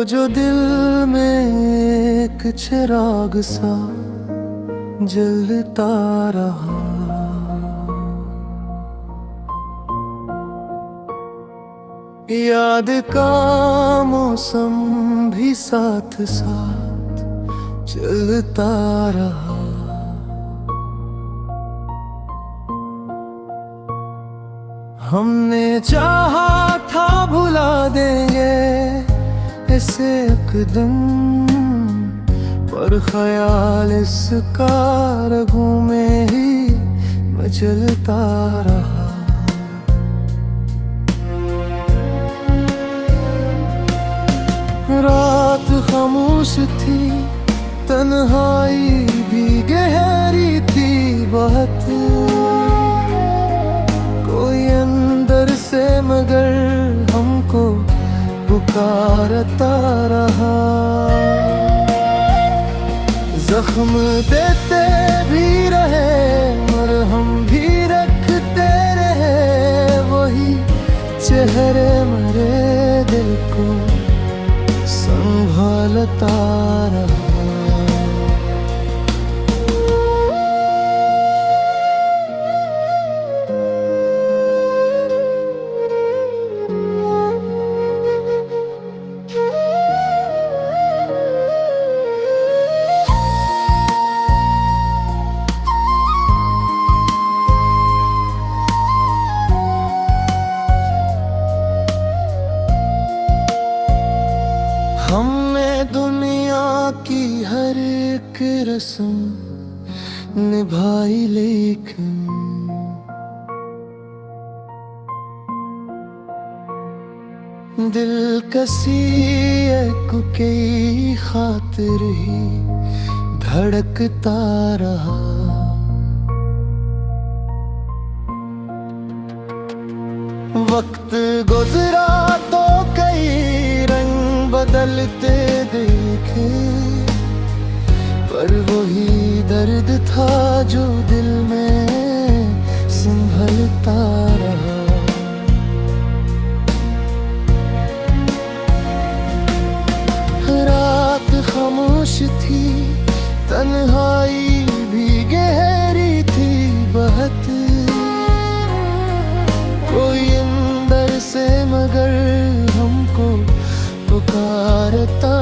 जो दिल में एक चिराग सा जलता रहा। याद का मौसम भी साथ साथ चलता रहा। हमने चाहा था भुला देंगे इसे एक दिन, पर ख्याल इसका रगों में ही मचलता रहा। रात खामोश थी, तन्हाई भी गहरी थी बहुत। कोई अंदर से मगर हमको पुकारता रहा। जख्म देते भी रहे मरहम भी रखते रहे, वही चेहरे मेरे दिल को संभालता रहा। हमने दुनिया की हर एक रस्म निभाई, लेकिन दिल कसी की खातिर ही धड़कता रहा। वक्त गुजरा तो कई रंग बदलते देखे, पर वही दर्द था जो दिल में संभलता रहा। रात खामोश थी, तन्हाई भी गहरी थी बहुत। कोई अंदर से मगर हमको पुकारता